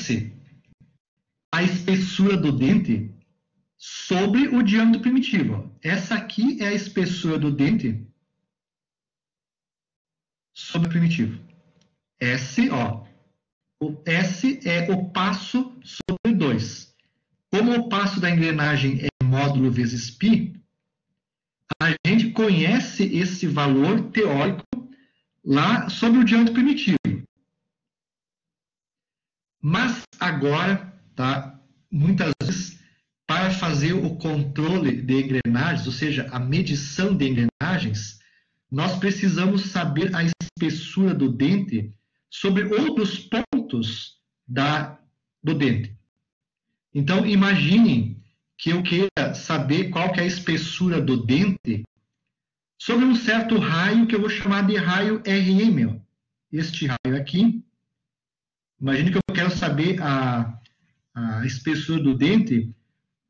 S, a espessura do dente sobre o diâmetro primitivo. Essa aqui é a espessura do dente sobre o primitivo. S, ó. O S é o passo sobre 2. Como o passo da engrenagem é módulo vezes π, a gente conhece esse valor teórico lá sobre o diâmetro primitivo. Mas agora, tá, muitas vezes, para fazer o controle de engrenagens, ou seja, a medição de engrenagens, nós precisamos saber a espessura do dente sobre outros pontos do dente. Então, imaginem que eu queira saber qual que é a espessura do dente sobre um certo raio que eu vou chamar de raio RM. Ó. Este raio aqui. Imagine que eu quero saber a espessura do dente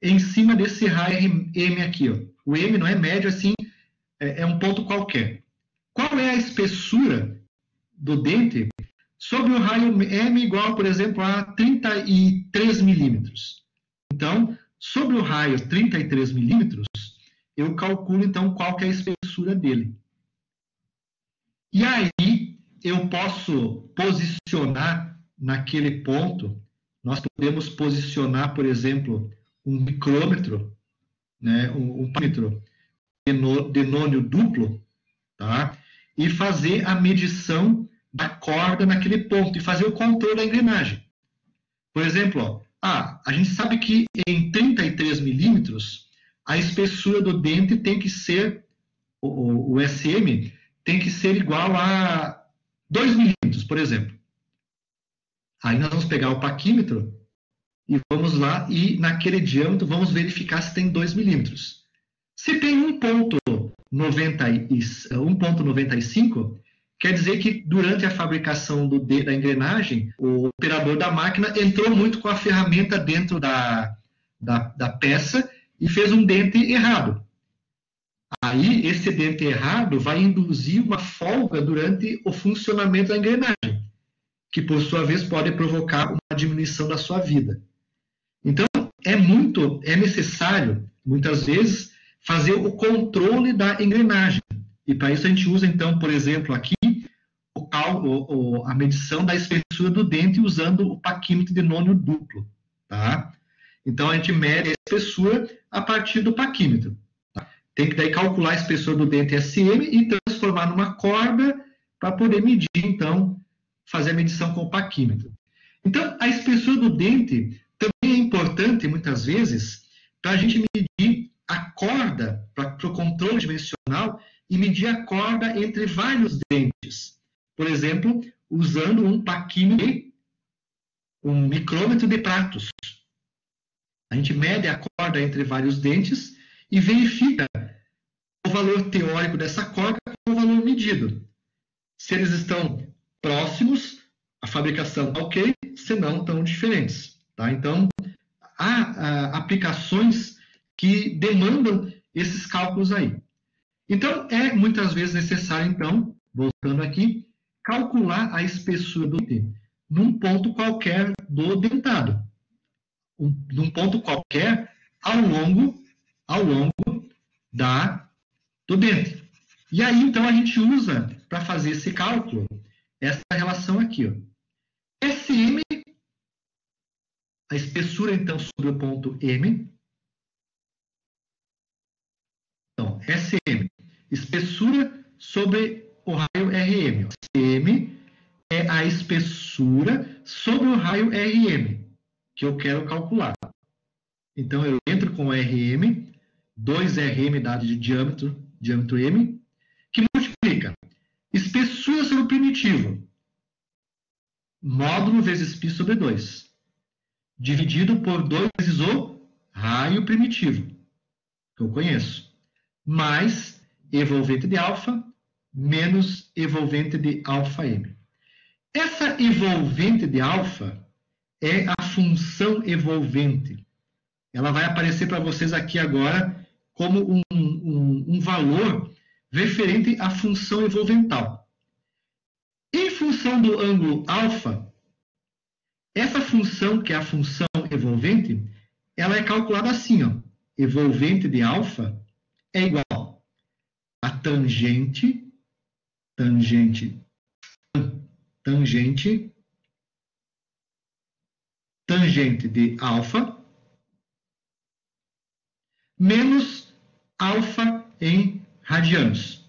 em cima desse raio M aqui. Ó. O M não é médio, assim, é um ponto qualquer. Qual é a espessura do dente sobre o raio M igual, por exemplo, a 33 milímetros? Então, sobre o raio 33 milímetros, eu calculo, então, qual que é a espessura dele. E aí, eu posso posicionar naquele ponto, nós podemos posicionar, por exemplo, um micrômetro, né, um parâmetro de nônio duplo, tá? E fazer a medição da corda naquele ponto, e fazer o controle da engrenagem. Por exemplo, ó, a gente sabe que em 33 milímetros, a espessura do dente tem que ser, o SM, tem que ser igual a 2 milímetros, por exemplo. Aí nós vamos pegar o paquímetro e vamos lá e naquele diâmetro vamos verificar se tem 2 milímetros. Se tem 1,95, quer dizer que durante a fabricação da engrenagem, o operador da máquina entrou muito com a ferramenta dentro da peça e fez um dente errado. Aí, esse dente errado vai induzir uma folga durante o funcionamento da engrenagem, que por sua vez pode provocar uma diminuição da sua vida. Então, é necessário, muitas vezes, fazer o controle da engrenagem. E para isso a gente usa, então, por exemplo, aqui, a medição da espessura do dente usando o paquímetro de nônio duplo. Tá? Então, a gente mede a espessura a partir do paquímetro. Tá? Tem que daí calcular a espessura do dente SM e transformar numa corda para poder medir, então, fazer a medição com o paquímetro. Então, a espessura do dente também é importante, muitas vezes, para a gente medir a corda, para o controle dimensional, e medir a corda entre vários dentes. Por exemplo, usando um paquímetro, um micrômetro de pratos. A gente mede a corda entre vários dentes e verifica o valor teórico dessa corda com o valor medido. Se eles estão próximos, a fabricação está ok, se não, estão diferentes. Tá? Então, há aplicações que demandam esses cálculos aí. Então, é muitas vezes necessário, então, voltando aqui, calcular a espessura do dente num ponto qualquer do dentado. Num ponto qualquer ao longo do dente. E aí, então, a gente usa, para fazer esse cálculo, essa relação aqui. Ó. SM, a espessura, então, sobre o ponto M. Então, SM, espessura sobre o raio RM. SM é a espessura sobre o raio RM, que eu quero calcular. Então, eu entro com o RM, 2RM dado de diâmetro M, que multiplica espessura sobre o primitivo, módulo vezes π sobre 2, dividido por 2 vezes o raio primitivo, que eu conheço, mais evolvente de alfa, menos evolvente de alfa M. Essa evolvente de alfa é a função evolvente. Ela vai aparecer para vocês aqui agora como um valor referente à função evolvental. Em função do ângulo alfa, Essa função, que é a função evolvente, ela é calculada assim, ó. Evolvente de alfa é igual a tangente de alfa menos alfa em radianos.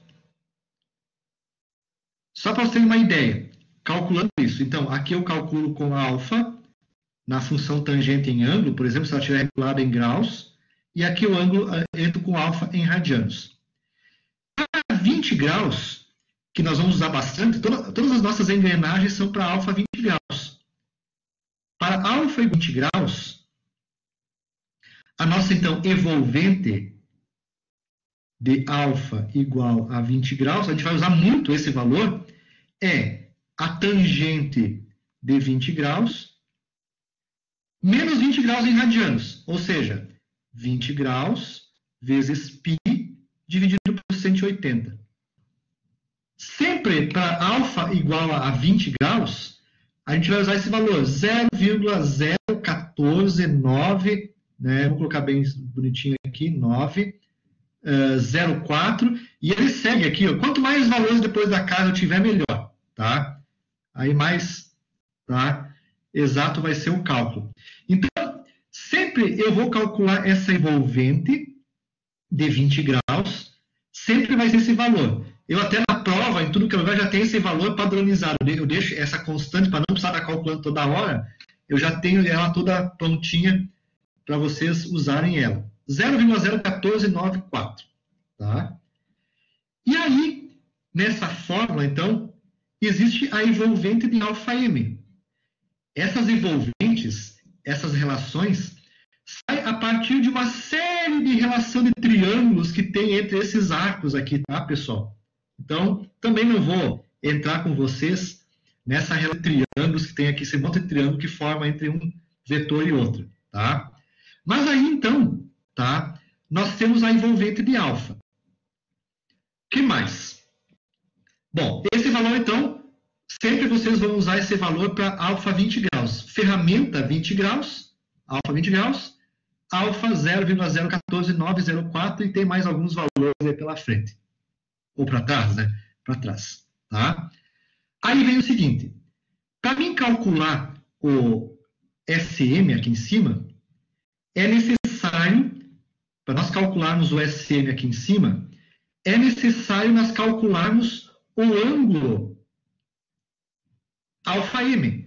Só para você ter uma ideia, calculando isso. Então, aqui eu calculo com alfa na função tangente em ângulo, por exemplo, se ela estiver regulada em graus, e aqui o ângulo entro com alfa em radianos. Para 20 graus, que nós vamos usar bastante, todas as nossas engrenagens são para alfa 20 graus. Para alfa e 20 graus, a nossa, então, evolvente de alfa igual a 20 graus, a gente vai usar muito esse valor, é a tangente de 20 graus menos 20 graus em radianos, ou seja, 20 graus vezes π dividido por 180. Sempre para alfa igual a 20 graus, a gente vai usar esse valor, 0,0149, né? Vou colocar bem bonitinho aqui, 9,04, e ele segue aqui, ó, quanto mais valores depois da casa eu tiver, melhor, tá? Aí mais, tá? Exato vai ser o cálculo. Então, sempre eu vou calcular essa envolvente de 20 graus, sempre vai ser esse valor. Eu até na prova, em tudo que eu vejo, já tenho esse valor padronizado. Eu deixo essa constante, para não precisar estar calculando toda hora, eu já tenho ela toda prontinha para vocês usarem ela. 0,01494. Tá? E aí, nessa fórmula, então, existe a envolvente de αm. Essas envolventes, essas relações, saem a partir de uma série de relação de triângulos que tem entre esses arcos aqui, tá, pessoal? Então, também não vou entrar com vocês nessa relação de triângulos que tem aqui, esse monte de triângulo que forma entre um vetor e outro, tá? Mas aí, então, tá, nós temos a envolvente de alfa. O que mais? Bom, esse valor, então, sempre vocês vão usar esse valor para alfa 20 graus. Ferramenta 20 graus, alfa 20 graus, alfa 0,014904 e tem mais alguns valores aí pela frente. Ou para trás, né? Para trás, tá? Aí vem o seguinte, para mim calcular o SM aqui em cima, é necessário, para nós calcularmos o SM aqui em cima, é necessário nós calcularmos o ângulo αm.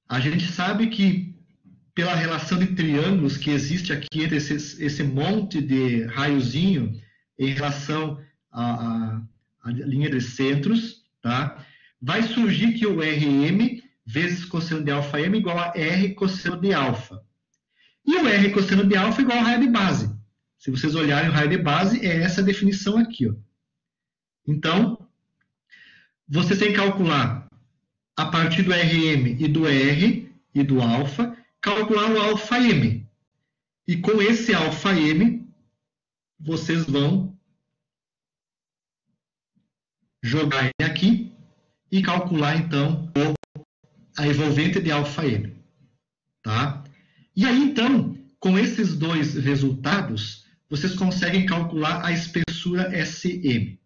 A gente sabe que, pela relação de triângulos que existe aqui entre esse monte de raiozinho em relação à linha de centros, tá? Vai surgir que o Rm vezes cosseno de αm igual a R cosseno de alfa. E o R cosseno de alfa igual a raio de base. Se vocês olharem o raio de base, é essa definição aqui, ó. Então, você tem que calcular, a partir do Rm e do R e do alfa, calcular o αm. E com esse αm, vocês vão jogar ele aqui e calcular, então, a envolvente de αm. Tá? E aí, então, com esses dois resultados, vocês conseguem calcular a espessura SM.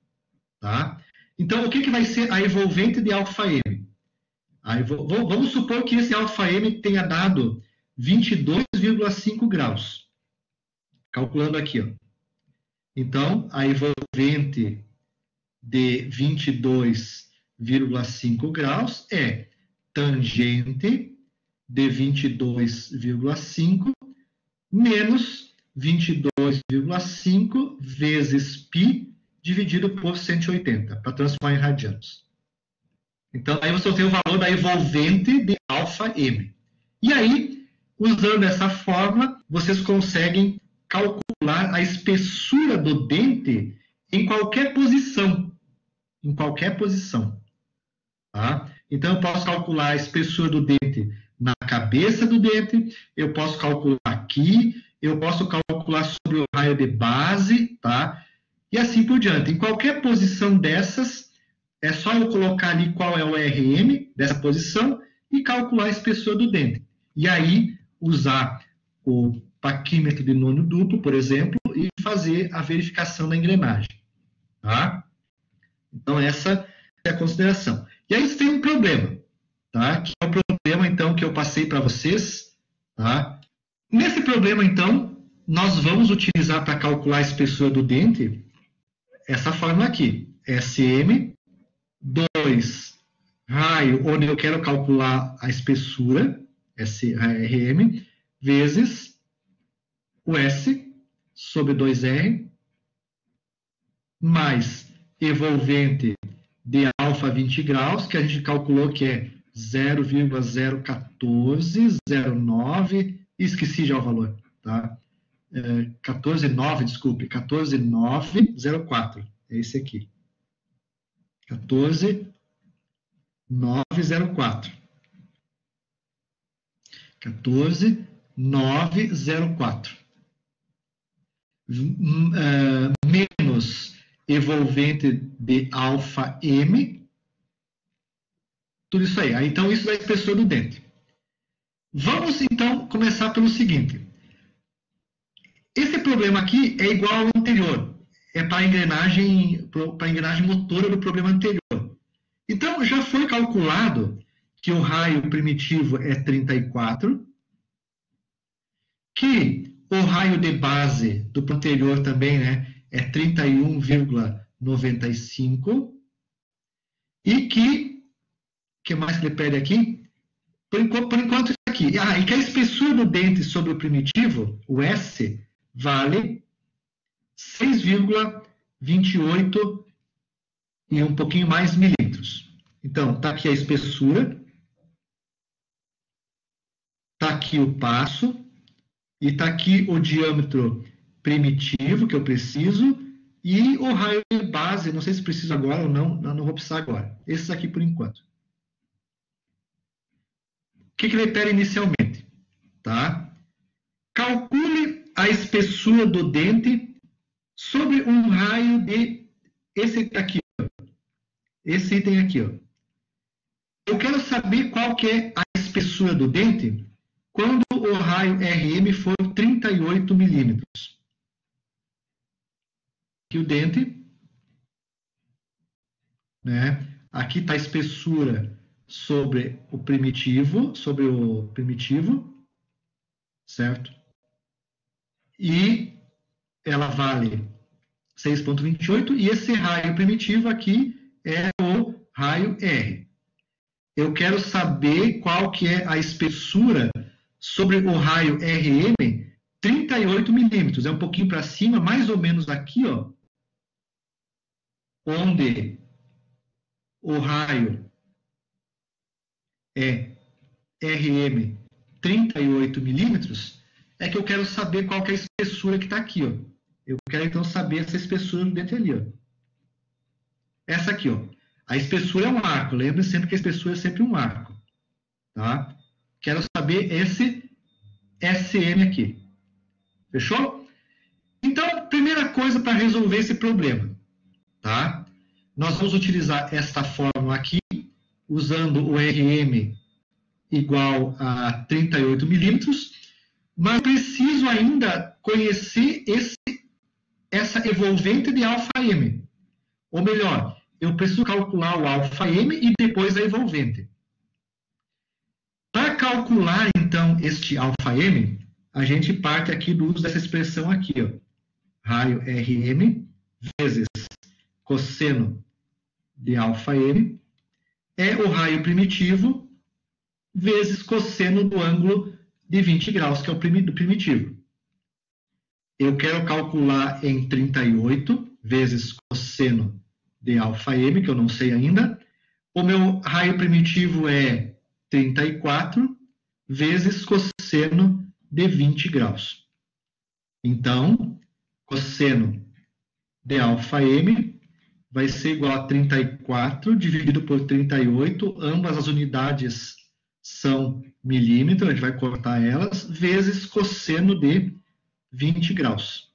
Tá? Então, o que vai ser a envolvente de αm? Vamos supor que esse αm tenha dado 22,5 graus. Calculando aqui, ó. Então, a envolvente de 22,5 graus é tangente de 22,5 menos 22,5 vezes π dividido por 180, para transformar em radianos. Então, aí você tem o valor da envolvente de αm. E aí, usando essa fórmula, vocês conseguem calcular a espessura do dente em qualquer posição. Em qualquer posição. Tá? Então, eu posso calcular a espessura do dente na cabeça do dente, eu posso calcular aqui, eu posso calcular sobre o raio de base, tá? E assim por diante. Em qualquer posição dessas, é só eu colocar ali qual é o RM dessa posição e calcular a espessura do dente. E aí, usar o paquímetro de nônio duplo, por exemplo, e fazer a verificação da engrenagem. Tá? Então, essa é a consideração. E aí tem um problema, tá? Que é o problema, então, que eu passei para vocês. Tá? Nesse problema, então, nós vamos utilizar para calcular a espessura do dente essa fórmula aqui. SM, 2 raio, onde eu quero calcular a espessura, SM, vezes o S sobre 2R, mais evolvente de alfa 20 graus, que a gente calculou que é 0,01409, esqueci já o valor, tá? 14,9, desculpe, 14,904, é esse aqui. 14,904. 14,904. Menos evolvente de alfa M. Tudo isso aí. Então, isso é a espessura do dente. Vamos, então, começar pelo seguinte. Esse problema aqui é igual ao anterior. É para a engrenagem motora do problema anterior. Então, já foi calculado que o raio primitivo é 34, que o raio de base do anterior também, né, é 31,95, e que mais que ele pede aqui? Por enquanto, isso aqui. E que a espessura do dente sobre o primitivo, o S, vale 6,28 e um pouquinho mais milímetros. Então, está aqui a espessura, está aqui o passo, e está aqui o diâmetro primitivo que eu preciso, e o raio de base, não sei se preciso agora ou não vou precisar agora. Esses aqui por enquanto. O que ele pede inicialmente? Tá? Calcule a espessura do dente sobre um raio de esse aqui, ó. Esse item aqui, ó. Eu quero saber qual que é a espessura do dente quando o raio RM for 38 milímetros. Aqui o dente, né? Aqui está a espessura sobre o primitivo, certo? E ela vale 6,28, e esse raio primitivo aqui é o raio R. Eu quero saber qual que é a espessura sobre o raio RM, 38 milímetros. É um pouquinho para cima, mais ou menos aqui, ó, onde o raio é RM 38 milímetros, é que eu quero saber qual que é a espessura que está aqui, ó. Eu quero, então, saber essa espessura do dente ali, ó. Essa aqui, ó. A espessura é um arco. Lembre sempre que a espessura é sempre um arco. Tá? Quero saber esse SM aqui. Fechou? Então, primeira coisa para resolver esse problema. Tá? Nós vamos utilizar esta fórmula aqui, usando o RM igual a 38 milímetros, mas preciso ainda conhecer essa evolvente de alfa M. Ou melhor, eu preciso calcular o alfa M e depois a evolvente. Para calcular, então, este alfa M, a gente parte aqui do uso dessa expressão aqui, ó. Raio RM vezes cosseno de alfa M é o raio primitivo vezes cosseno do ângulo de 20 graus, que é o do primitivo. Eu quero calcular em 38 vezes cosseno de alfa M, que eu não sei ainda. O meu raio primitivo é 34 vezes cosseno de 20 graus. Então, cosseno de alfa M vai ser igual a 34 dividido por 38, ambas as unidades são milímetros, a gente vai cortar elas, vezes cosseno de 20 graus.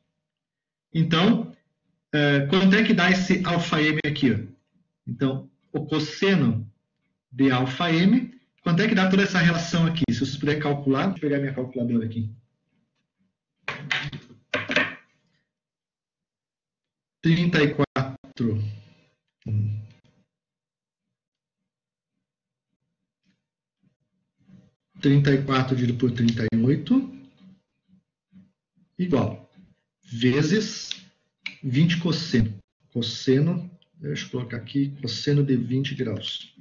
Então, quanto é que dá esse alfa M aqui? Ó? Então, o cosseno de alfa m. Quanto é que dá toda essa relação aqui? Se vocês puderem calcular, deixa eu pegar minha calculadora aqui. 34. 34 dividido por 38 igual vezes 20 cosseno. Cosseno, deixa eu colocar aqui, cosseno de 20 graus.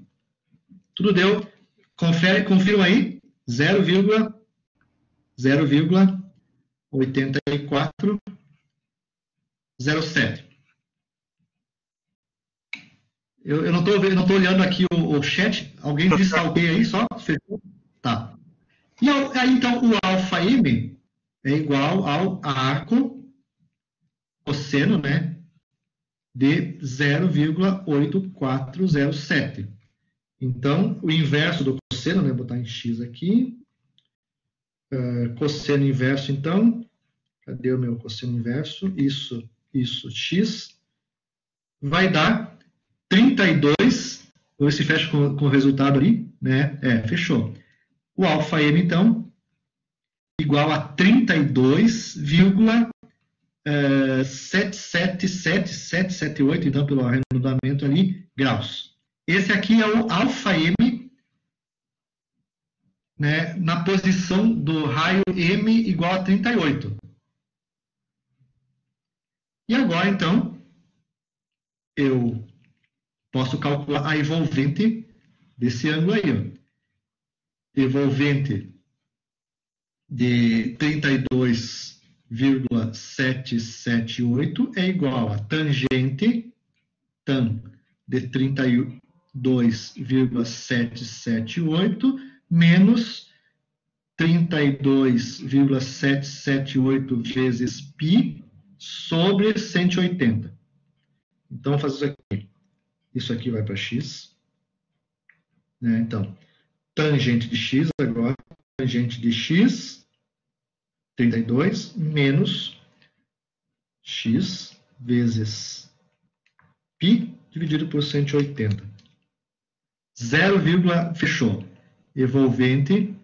Tudo deu? Confiram aí. 0,8407. Eu não estou olhando aqui o chat. Alguém disse ok aí só? Tá. E aí, então, o alfa m é igual ao arco cosseno, né, de 0,8407. Então, o inverso do cosseno, né, vou botar em x aqui. Cosseno inverso, então. Cadê o meu cosseno inverso? Isso, x. Vai dar 32. Vou ver se fecha com o resultado ali, né? fechou. O alfa m, então, igual a 32,777778, então, pelo arredondamento ali, graus. Esse aqui é o alfa m, né, na posição do raio m igual a 38. E agora, então, eu posso calcular a envolvente desse ângulo aí, ó. Envolvente de 32,778 é igual a tangente, tan, de 32,778 menos 32,778 vezes π sobre 180. Então, vou fazer isso aqui. Isso aqui vai para x. Né? Então, tangente de x agora, tangente de x, 32, menos x vezes π dividido por 180. 0, fechou. Envolvente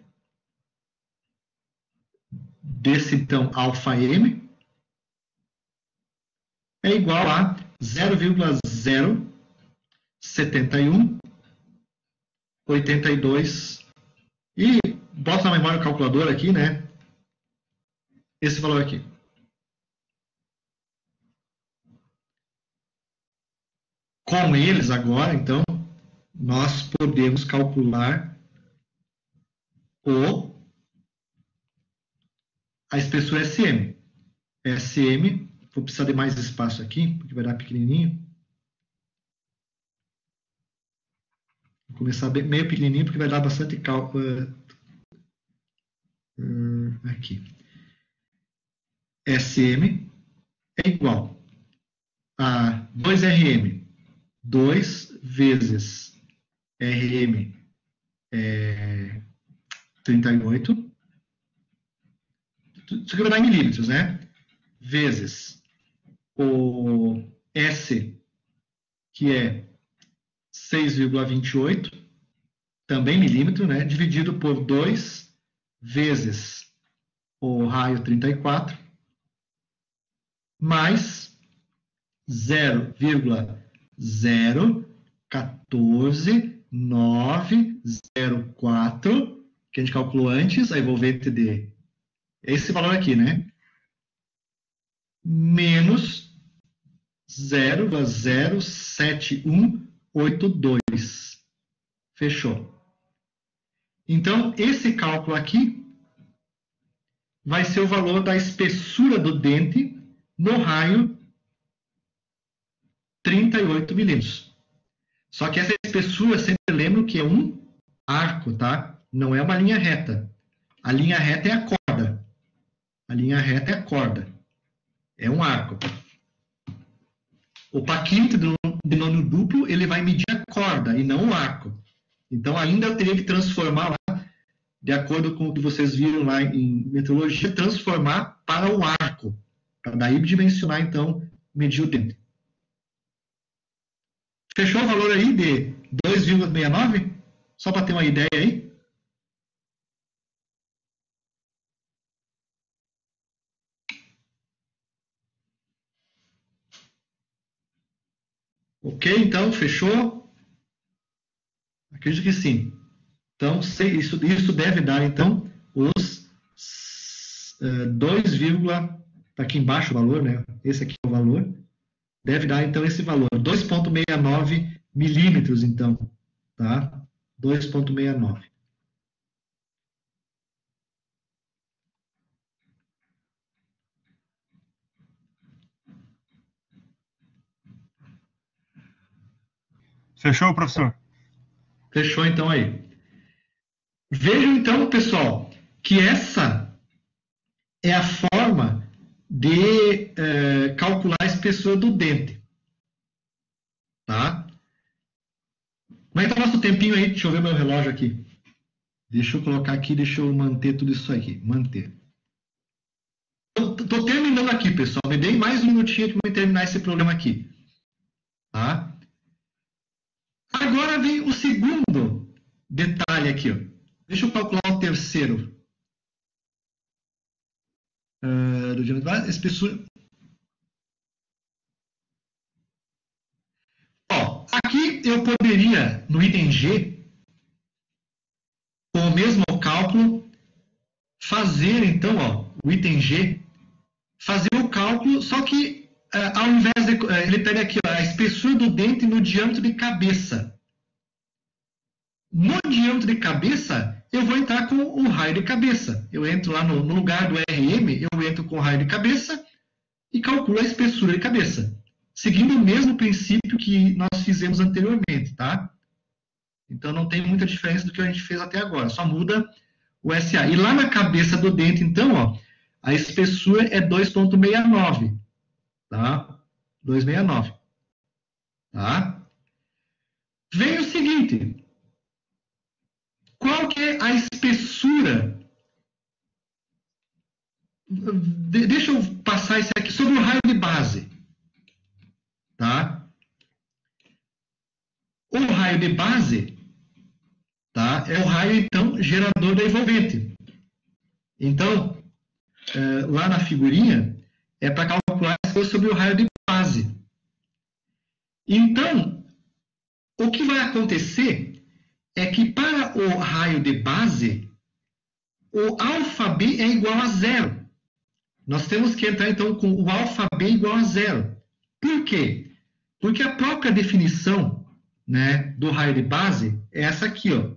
desse, então, alfa m é igual a 0,07182. E bota na memória calculadora aqui, né? Esse valor aqui. Com eles agora, então, nós podemos calcular a espessura SM. SM, vou precisar de mais espaço aqui, porque vai dar pequenininho. Vou começar meio pequenininho, porque vai dar bastante cálculo. Aqui. SM é igual a 2RM. 2 vezes RM 38. Isso aqui vai dar em milímetros, né? Vezes o S, que é 6,28, também milímetro, né? Dividido por 2 vezes o raio 34, mais 0,014904, que a gente calculou antes, a envolvente de esse valor aqui, né? Menos 0,07182. Fechou. Então, esse cálculo aqui vai ser o valor da espessura do dente no raio 38 milímetros. Só que essa espessura, sempre lembro que é um arco, tá? Não é uma linha reta. A linha reta é a corda. A linha reta é a corda. É um arco. O paquímetro de nônio duplo, ele vai medir a corda e não o arco. Então, ainda eu teria que transformar lá, de acordo com o que vocês viram lá em metrologia, transformar para o arco. Para daí dimensionar, então, medir o dente. Fechou o valor aí de 2,69? Só para ter uma ideia aí. Ok, então, fechou? Acredito que sim. Então, isso deve dar, então, os 2, está aqui embaixo o valor, né? Esse aqui é o valor. Deve dar, então, esse valor, 2,69 milímetros, então, tá? 2,69. Fechou, professor? Fechou, então, aí. Vejam, então, pessoal, que essa é a forma de calcular a espessura do dente. Tá? Como é que está o nosso tempinho aí? Deixa eu ver meu relógio aqui. Deixa eu colocar aqui, deixa eu manter tudo isso aqui. Manter. Estou terminando aqui, pessoal. Me deem mais um minutinho para eu terminar esse programa aqui. Tá? Agora vem o segundo detalhe aqui. Ó. Deixa eu calcular o terceiro. Do diâmetro base, espessura. Ó, aqui eu poderia, no item G, com o mesmo cálculo, fazer, então, ó, o item G, fazer o cálculo, só que ao invés de, ele pega aqui ó, a espessura do dente no diâmetro de cabeça. No diâmetro de cabeça, eu vou entrar com o raio de cabeça. Eu entro lá no lugar do RM, eu entro com o raio de cabeça e calculo a espessura de cabeça. Seguindo o mesmo princípio que nós fizemos anteriormente, tá? Então não tem muita diferença do que a gente fez até agora, só muda o SA. E lá na cabeça do dente, então, ó, a espessura é 2,69, tá? 2,69, tá? Vem o seguinte, qual que é a espessura? Deixa eu passar isso aqui sobre o raio de base, tá? O raio de base, tá? É o raio, então, gerador da envolvente. Então, lá na figurinha, é para calcular sobre o raio de base. Então, o que vai acontecer é que para o raio de base, o alfa-B é igual a zero. Nós temos que entrar, então, com o alfa-B igual a zero. Por quê? Porque a própria definição, né, do raio de base é essa aqui, ó.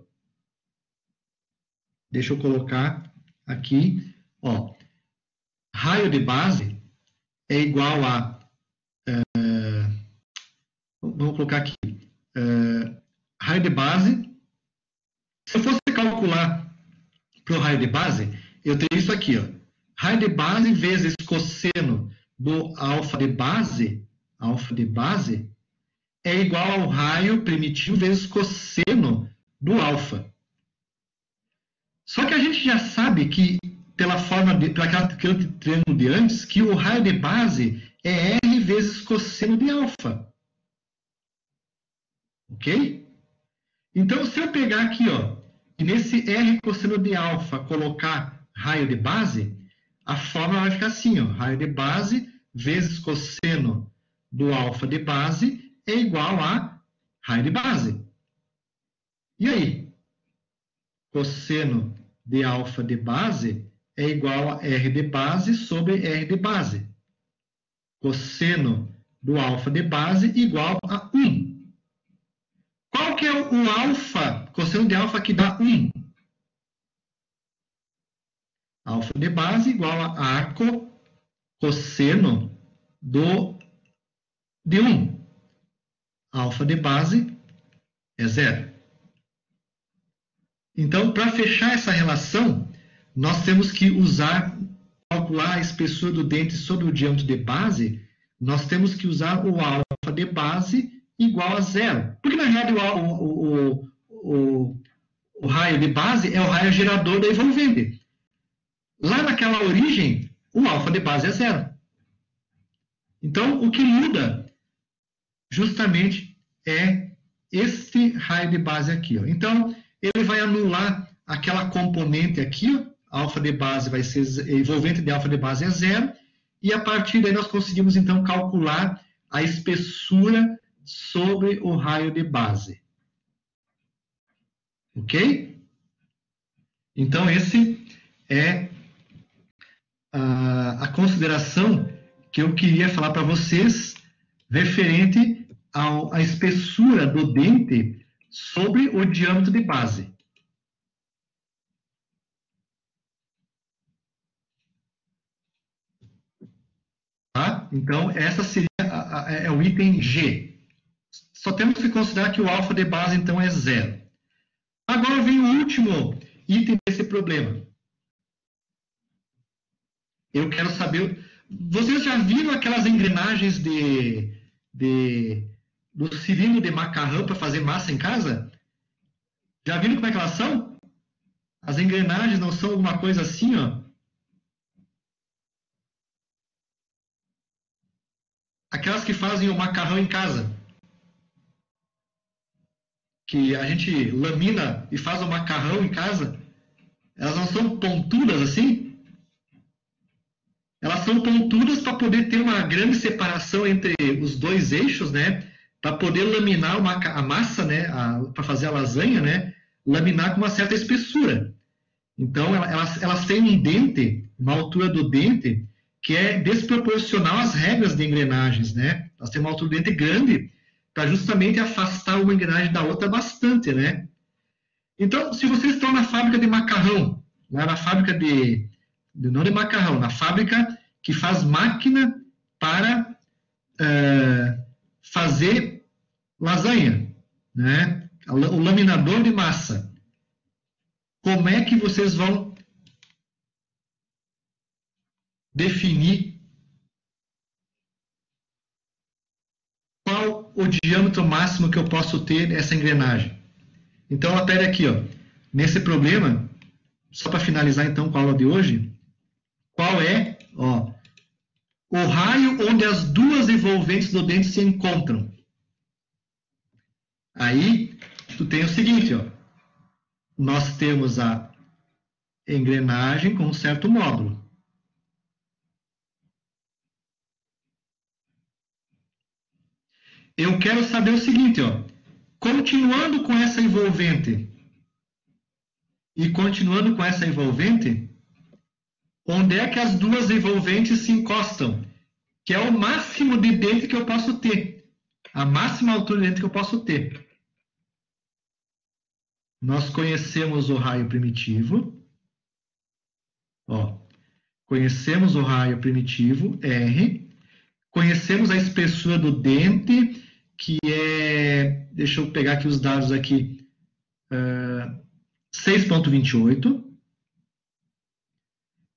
Deixa eu colocar aqui, ó. Raio de base é igual a... vamos colocar aqui. Raio de base. Se eu fosse calcular para o raio de base, eu teria isso aqui, ó. Raio de base vezes cosseno do alfa de base é igual ao raio primitivo vezes cosseno do alfa. Só que a gente já sabe que, pela aquele triângulo de antes, que o raio de base é R vezes cosseno de alfa. Ok? Então, se eu pegar aqui, ó, e nesse R cosseno de alfa colocar raio de base, a fórmula vai ficar assim, ó, raio de base vezes cosseno do alfa de base é igual a raio de base. E aí? Cosseno de alfa de base é igual a R de base sobre R de base. Cosseno do alfa de base igual a 1. Qual que é o alfa, cosseno de alfa que dá 1? Alfa de base igual a arco cosseno de 1. Alfa de base é 0. Então, para fechar essa relação, nós temos que calcular a espessura do dente sobre o diâmetro de base, nós temos que usar o alfa de base igual a 0. Porque, na realidade, o raio de base é o raio gerador da envolvente. Lá naquela origem, o alfa de base é 0. Então, o que muda justamente é este raio de base aqui. Ó. Então, ele vai anular aquela componente aqui, ó, alfa de base vai ser, envolvente de alfa de base é 0, e a partir daí nós conseguimos, então, calcular a espessura sobre o raio de base. Ok? Então, esse é a consideração que eu queria falar para vocês referente à espessura do dente sobre o diâmetro de base. Tá? Então, essa seria o item G. Só temos que considerar que o alfa de base, então, é 0. Agora vem o último item desse problema. Eu quero saber... Vocês já viram aquelas engrenagens do cilindro de macarrão para fazer massa em casa? Já viram como é que elas são? As engrenagens não são alguma coisa assim, ó? Aquelas que fazem o macarrão em casa. Que a gente lamina e faz o macarrão em casa. Elas não são pontudas assim? Elas são pontudas para poder ter uma grande separação entre os dois eixos, né? Para poder laminar a massa, né? Para fazer a lasanha, né? Laminar com uma certa espessura. Então, elas têm um dente, uma altura do dente, que é desproporcional às regras de engrenagens, né? Elas têm uma altura do dente grande para justamente afastar uma engrenagem da outra bastante, né? Então, se vocês estão na fábrica de macarrão, lá na fábrica não de macarrão, na fábrica que faz máquina para fazer lasanha, né? O laminador de massa. Como é que vocês vão definir qual o diâmetro máximo que eu posso ter nessa engrenagem? Então, ela pede aqui, ó, nesse problema, só para finalizar então com a aula de hoje, qual é, ó, o raio onde as duas envolventes do dente se encontram. Aí, tu tem o seguinte, ó, nós temos a engrenagem com um certo módulo. Eu quero saber o seguinte, ó, continuando com essa envolvente e continuando com essa envolvente, onde é que as duas envolventes se encostam? Que é o máximo de dente que eu posso ter. A máxima altura de dente que eu posso ter. Nós conhecemos o raio primitivo. Ó, conhecemos o raio primitivo, R. Conhecemos a espessura do dente, que é... Deixa eu pegar aqui os dados aqui. 6,28.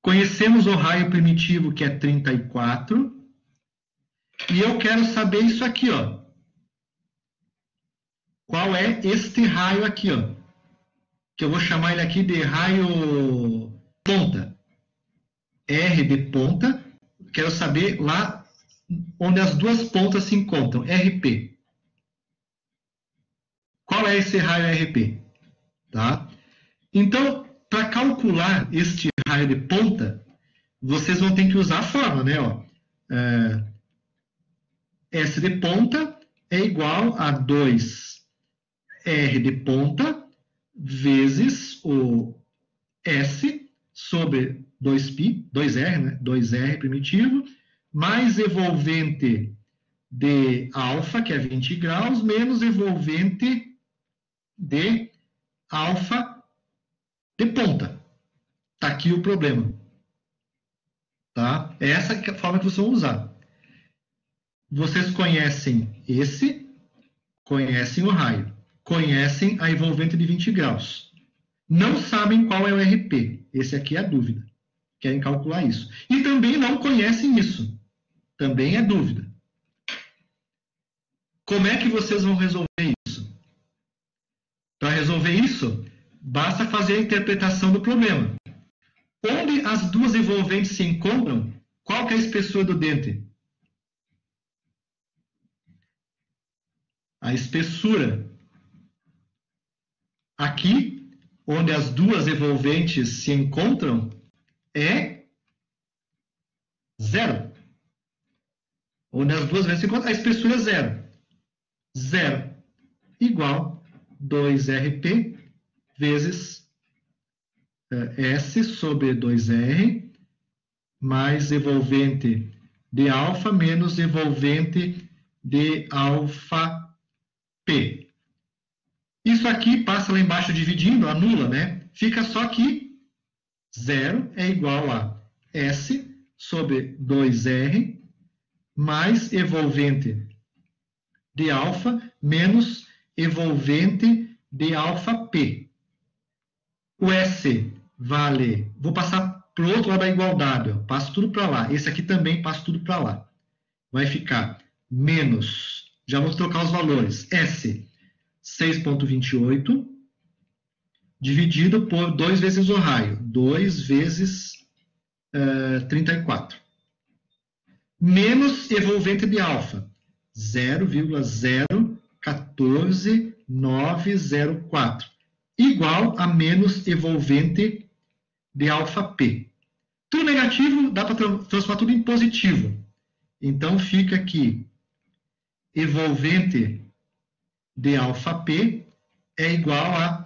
Conhecemos o raio primitivo, que é 34. E eu quero saber isso aqui, ó. Qual é este raio aqui, ó? Que eu vou chamar ele aqui de raio ponta. R de ponta. Quero saber lá onde as duas pontas se encontram. RP. Qual é esse raio RP? Tá? Então, para calcular este raio de ponta, vocês vão ter que usar a fórmula, né? Ó. S de ponta é igual a 2R de ponta vezes o S sobre 2π, 2R, né? 2R primitivo, mais evolvente de alfa, que é 20 graus, menos evolvente de alfa de ponta. Está aqui o problema. Tá? Essa é a forma que vocês vão usar. Vocês conhecem esse, conhecem o raio, conhecem a envolvente de 20 graus. Não sabem qual é o RP. Esse aqui é a dúvida. Querem calcular isso. E também não conhecem isso. Também é dúvida. Como é que vocês vão resolver isso? Para resolver isso, basta fazer a interpretação do problema. Onde as duas envolventes se encontram, qual que é a espessura do dente? A espessura Aqui, onde as duas evolventes se encontram, é 0. Onde as duas vezes se encontram, a espessura é 0. 0 igual 2RP vezes S sobre 2R mais evolvente de alfa menos evolvente de alfa P. Isso aqui passa lá embaixo dividindo, anula, né? Fica só que 0 é igual a S sobre 2R mais evolvente de alfa menos evolvente de alfa P. O S vale... Vou passar para o outro lado da igualdade. Ó. Passo tudo para lá. Esse aqui também passo tudo para lá. Vai ficar menos... Já vou trocar os valores. S, 6,28, dividido por 2 vezes o raio. 2 vezes 34. Menos evolvente de alfa. 0,014904. Igual a menos evolvente de alfa P. Tudo negativo, dá para transformar tudo em positivo. Então, fica aqui, evolvente de alfa P é igual a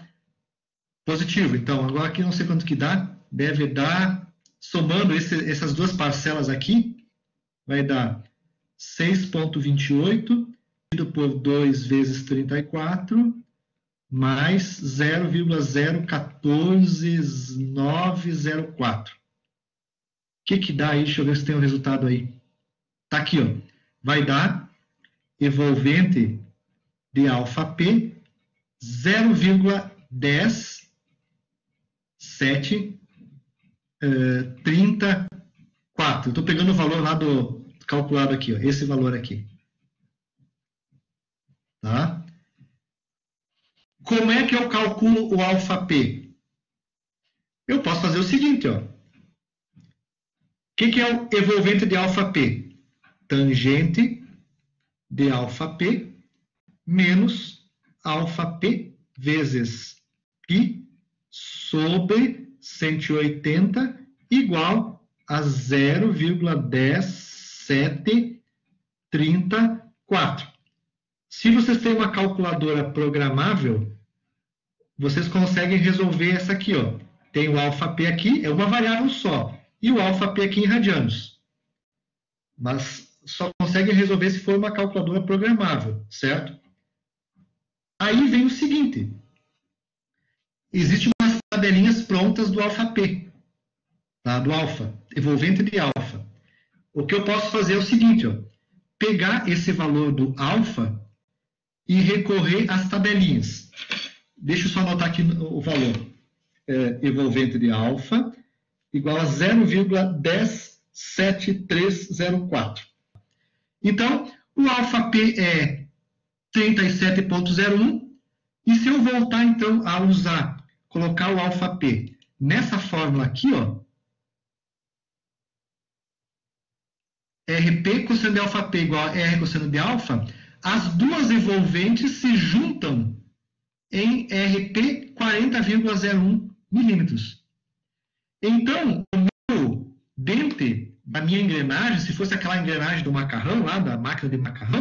positivo. Então, agora aqui não sei quanto que dá, deve dar, somando essas duas parcelas aqui, vai dar 6,28 dividido por 2 vezes 34, mais 0,014904. O que dá aí? Deixa eu ver se tem um resultado aí. Está aqui, ó. Vai dar evolvente de alfa P 0,10734. Estou pegando o valor lá do calculado aqui, ó, esse valor aqui. Tá? Como é que eu calculo o alfa P? Eu posso fazer o seguinte, ó. O que é o evolvente de alfa P? Tangente de alfa P menos alfa P vezes π sobre 180 igual a 0,10734. Se vocês têm uma calculadora programável, vocês conseguem resolver essa aqui, ó. Tem o alfa P aqui, é uma variável só, e o alfa P aqui em radianos. Mas só conseguem resolver se for uma calculadora programável, certo? Aí vem o seguinte. Existem umas tabelinhas prontas do alfa P, tá? Do alfa, evolvente de alfa. O que eu posso fazer é o seguinte, ó. Pegar esse valor do alfa e recorrer às tabelinhas. Deixa eu só anotar aqui o valor. Evolvente de alfa igual a 0,17304. Então, o alfa P é 37,01. E se eu voltar, então, a colocar o alfa P nessa fórmula aqui, ó, RP cosseno de alfa P igual a R cosseno de alfa, as duas evolventes se juntam em RP 40,01 milímetros. Então, o meu dente da minha engrenagem, se fosse aquela engrenagem do macarrão, lá da máquina de macarrão,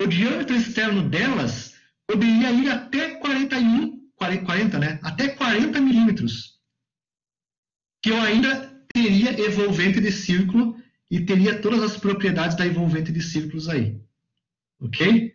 o diâmetro externo delas poderia ir até 40, né? Até 40 milímetros. Que eu ainda teria evolvente de círculo e teria todas as propriedades da evolvente de círculos aí. Ok?